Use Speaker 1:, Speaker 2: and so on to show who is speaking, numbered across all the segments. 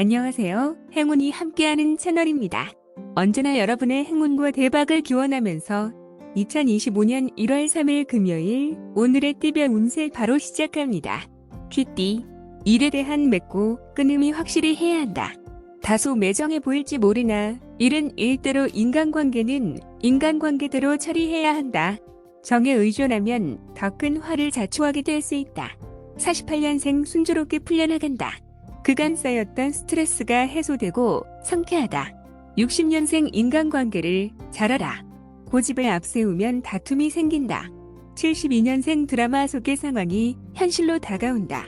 Speaker 1: 안녕하세요. 행운이 함께하는 채널입니다. 언제나 여러분의 행운과 대박을 기원하면서 2025년 1월 3일 금요일 오늘의 띠별 운세 바로 시작합니다. 쥐띠, 일에 대한 맺고 끊음이 확실히 해야 한다. 다소 매정해 보일지 모르나 일은 일대로 인간관계는 인간관계대로 처리해야 한다. 정에 의존하면 더 큰 화를 자초하게 될 수 있다. 48년생 순조롭게 풀려나간다. 그간 쌓였던 스트레스가 해소되고 상쾌하다. 60년생 인간관계를 잘 알아. 고집을 앞세우면 다툼이 생긴다. 72년생 드라마 속의 상황이 현실로 다가온다.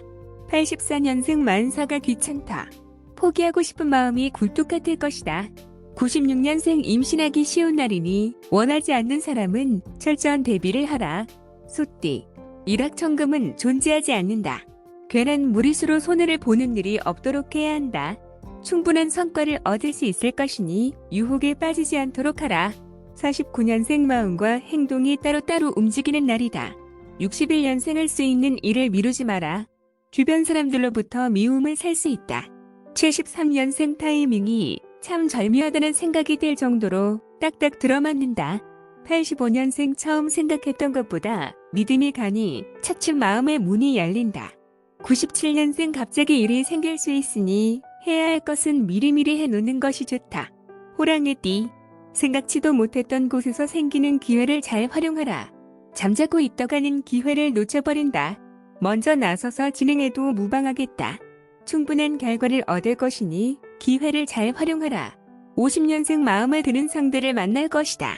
Speaker 1: 84년생 만사가 귀찮다. 포기하고 싶은 마음이 굴뚝 같을 것이다. 96년생 임신하기 쉬운 날이니 원하지 않는 사람은 철저한 대비를 하라. 소띠, 일확천금은 존재하지 않는다. 괜한 무리수로 손해를 보는 일이 없도록 해야 한다. 충분한 성과를 얻을 수 있을 것이니 유혹에 빠지지 않도록 하라. 49년생 마음과 행동이 따로따로 움직이는 날이다. 61년생 할 수 있는 일을 미루지 마라. 주변 사람들로부터 미움을 살 수 있다. 73년생 타이밍이 참 절묘하다는 생각이 들 정도로 딱딱 들어맞는다. 85년생 처음 생각했던 것보다 믿음이 가니 차츰 마음의 문이 열린다. 97년생 갑자기 일이 생길 수 있으니 해야 할 것은 미리미리 해놓는 것이 좋다. 호랑이띠, 생각지도 못했던 곳에서 생기는 기회를 잘 활용하라. 잠자고 있다가는 기회를 놓쳐버린다. 먼저 나서서 진행해도 무방하겠다. 충분한 결과를 얻을 것이니 기회를 잘 활용하라. 50년생 마음에 드는 상대를 만날 것이다.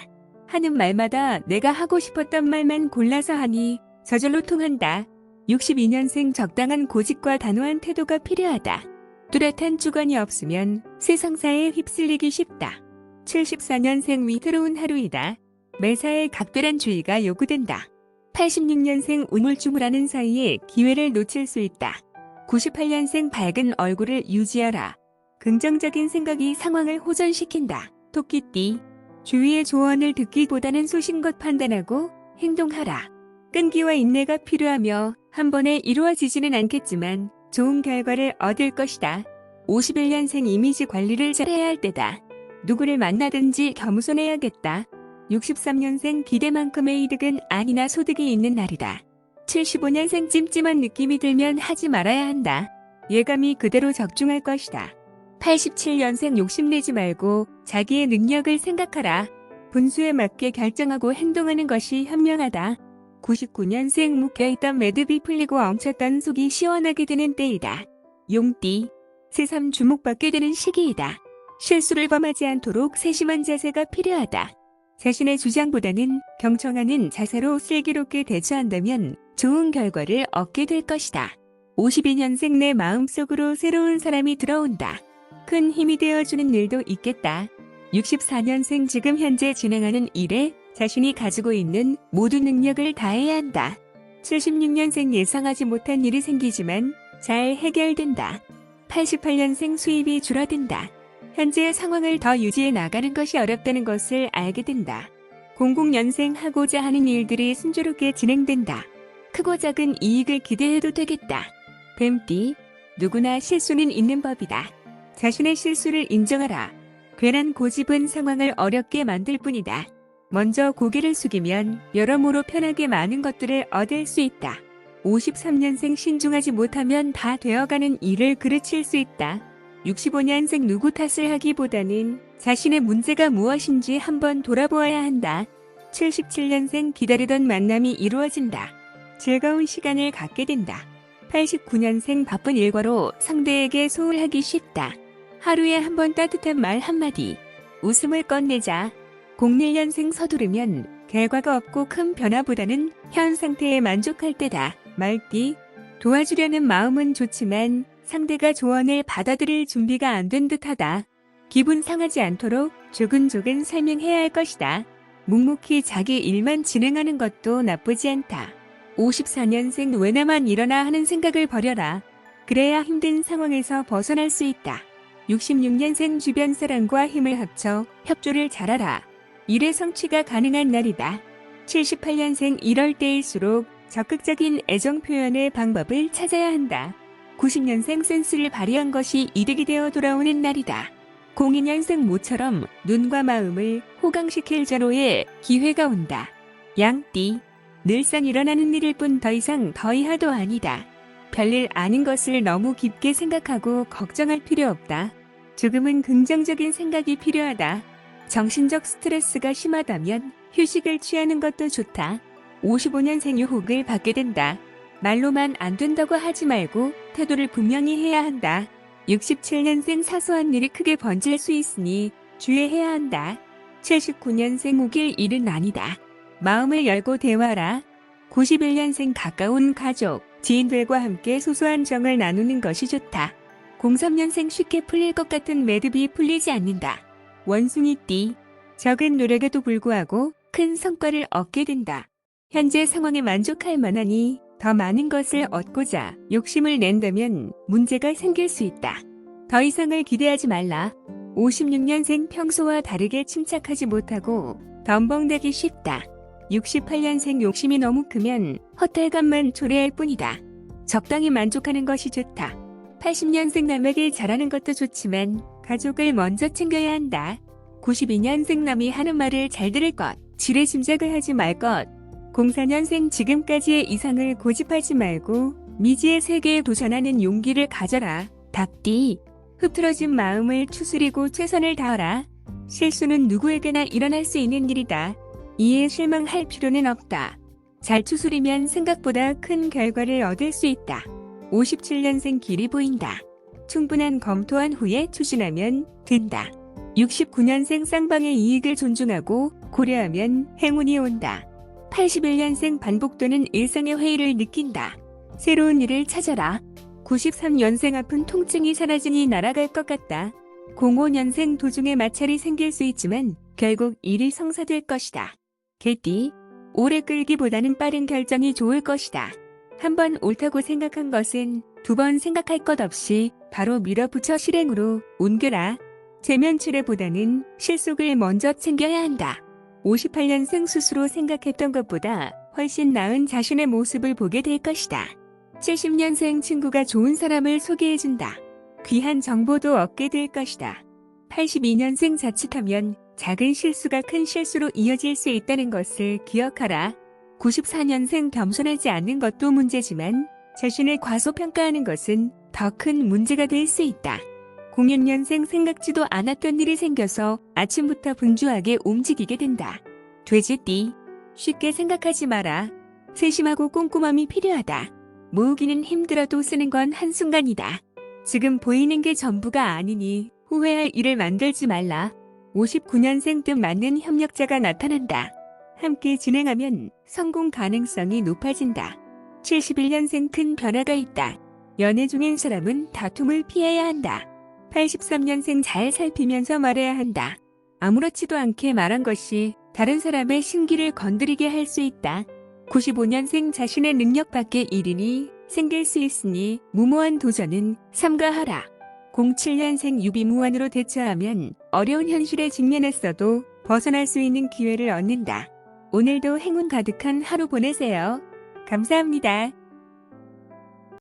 Speaker 1: 하는 말마다 내가 하고 싶었던 말만 골라서 하니 저절로 통한다. 62년생 적당한 고집과 단호한 태도가 필요하다. 뚜렷한 주관이 없으면 세상사에 휩쓸리기 쉽다. 74년생 위태로운 하루이다. 매사에 각별한 주의가 요구된다. 86년생 우물쭈물하는 사이에 기회를 놓칠 수 있다. 98년생 밝은 얼굴을 유지하라. 긍정적인 생각이 상황을 호전시킨다. 토끼띠, 주위의 조언을 듣기보다는 소신껏 판단하고 행동하라. 끈기와 인내가 필요하며 한 번에 이루어지지는 않겠지만 좋은 결과를 얻을 것이다. 51년생 이미지 관리를 잘해야 할 때다. 누구를 만나든지 겸손해야겠다. 63년생 기대만큼의 이득은 아니나 소득이 있는 날이다. 75년생 찜찜한 느낌이 들면 하지 말아야 한다. 예감이 그대로 적중할 것이다. 87년생 욕심내지 말고 자기의 능력을 생각하라. 분수에 맞게 결정하고 행동하는 것이 현명하다. 99년생 묵혀있던 매듭이 풀리고 엉켰던 속이 시원하게 되는 때이다. 용띠, 새삼 주목받게 되는 시기이다. 실수를 범하지 않도록 세심한 자세가 필요하다. 자신의 주장보다는 경청하는 자세로 슬기롭게 대처한다면 좋은 결과를 얻게 될 것이다. 52년생 내 마음속으로 새로운 사람이 들어온다. 큰 힘이 되어주는 일도 있겠다. 64년생 지금 현재 진행하는 일에 자신이 가지고 있는 모든 능력을 다해야 한다. 76년생 예상하지 못한 일이 생기지만 잘 해결된다. 88년생 수입이 줄어든다. 현재의 상황을 더 유지해 나가는 것이 어렵다는 것을 알게 된다. 00년생 하고자 하는 일들이 순조롭게 진행된다. 크고 작은 이익을 기대해도 되겠다. 뱀띠, 누구나 실수는 있는 법이다. 자신의 실수를 인정하라. 괜한 고집은 상황을 어렵게 만들 뿐이다. 먼저 고개를 숙이면 여러모로 편하게 많은 것들을 얻을 수 있다. 53년생 신중하지 못하면 다 되어가는 일을 그르칠 수 있다. 65년생 누구 탓을 하기보다는 자신의 문제가 무엇인지 한번 돌아보아야 한다. 77년생 기다리던 만남이 이루어진다. 즐거운 시간을 갖게 된다. 89년생 바쁜 일과로 상대에게 소홀하기 쉽다. 하루에 한 번 따뜻한 말 한마디, 웃음을 꺼내자. 01년생 서두르면 결과가 없고 큰 변화보다는 현 상태에 만족할 때다. 말띠, 도와주려는 마음은 좋지만 상대가 조언을 받아들일 준비가 안 된 듯하다. 기분 상하지 않도록 조근조근 설명해야 할 것이다. 묵묵히 자기 일만 진행하는 것도 나쁘지 않다. 54년생 왜나만 일어나 하는 생각을 버려라. 그래야 힘든 상황에서 벗어날 수 있다. 66년생 주변 사람과 힘을 합쳐 협조를 잘하라. 일의 성취가 가능한 날이다. 78년생 이럴 때일수록 적극적인 애정 표현의 방법을 찾아야 한다. 90년생 센스를 발휘한 것이 이득이 되어 돌아오는 날이다. 02년생 모처럼 눈과 마음을 호강시킬 자로의 기회가 온다. 양띠, 늘상 일어나는 일일 뿐 더 이상 더이하도 아니다. 별일 아닌 것을 너무 깊게 생각하고 걱정할 필요 없다. 조금은 긍정적인 생각이 필요하다. 정신적 스트레스가 심하다면 휴식을 취하는 것도 좋다. 55년생 유혹을 받게 된다. 말로만 안 된다고 하지 말고 태도를 분명히 해야 한다. 67년생 사소한 일이 크게 번질 수 있으니 주의해야 한다. 79년생 우길 일은 아니다. 마음을 열고 대화하라. 91년생 가까운 가족, 지인들과 함께 소소한 정을 나누는 것이 좋다. 03년생 쉽게 풀릴 것 같은 매듭이 풀리지 않는다. 원숭이띠, 적은 노력에도 불구하고 큰 성과를 얻게 된다. 현재 상황에 만족할 만하니 더 많은 것을 얻고자 욕심을 낸다면 문제가 생길 수 있다. 더 이상을 기대하지 말라. 56년생 평소와 다르게 침착하지 못하고 덤벙대기 쉽다. 68년생 욕심이 너무 크면 허탈감만 초래할 뿐이다. 적당히 만족하는 것이 좋다. 80년생 남에게 잘하는 것도 좋지만 가족을 먼저 챙겨야 한다. 92년생 남이 하는 말을 잘 들을 것, 지레 짐작을 하지 말 것. 04년생 지금까지의 이상을 고집하지 말고 미지의 세계에 도전하는 용기를 가져라. 닭띠, 흐트러진 마음을 추스리고 최선을 다하라. 실수는 누구에게나 일어날 수 있는 일이다. 이에 실망할 필요는 없다. 잘 추스리면 생각보다 큰 결과를 얻을 수 있다. 57년생 길이 보인다. 충분한 검토한 후에 추진하면 된다. 69년생 쌍방의 이익을 존중하고 고려하면 행운이 온다. 81년생 반복되는 일상의 회의를 느낀다. 새로운 일을 찾아라. 93년생 아픈 통증이 사라지니 날아갈 것 같다. 05년생 도중에 마찰이 생길 수 있지만 결국 일이 성사될 것이다. 개띠, 오래 끌기보다는 빠른 결정이 좋을 것이다. 한 번 옳다고 생각한 것은 두 번 생각할 것 없이 바로 밀어붙여 실행으로 옮겨라. 재면치레보다는 실속을 먼저 챙겨야 한다. 58년생 스스로 생각했던 것보다 훨씬 나은 자신의 모습을 보게 될 것이다. 70년생 친구가 좋은 사람을 소개해준다. 귀한 정보도 얻게 될 것이다. 82년생 자칫하면 작은 실수가 큰 실수로 이어질 수 있다는 것을 기억하라. 94년생 겸손하지 않는 것도 문제지만 자신을 과소평가하는 것은 더 큰 문제가 될 수 있다. 06년생 생각지도 않았던 일이 생겨서 아침부터 분주하게 움직이게 된다. 돼지띠, 쉽게 생각하지 마라. 세심하고 꼼꼼함이 필요하다. 모으기는 힘들어도 쓰는 건 한순간이다. 지금 보이는 게 전부가 아니니 후회할 일을 만들지 말라. 59년생 뜻 맞는 협력자가 나타난다. 함께 진행하면 성공 가능성이 높아진다. 71년생 큰 변화가 있다. 연애 중인 사람은 다툼을 피해야 한다. 83년생 잘 살피면서 말해야 한다. 아무렇지도 않게 말한 것이 다른 사람의 심기를 건드리게 할 수 있다. 95년생 자신의 능력 밖의 일인이 생길 수 있으니 무모한 도전은 삼가하라. 07년생 유비무환으로 대처하면 어려운 현실에 직면했어도 벗어날 수 있는 기회를 얻는다. 오늘도 행운 가득한 하루 보내세요. 감사합니다.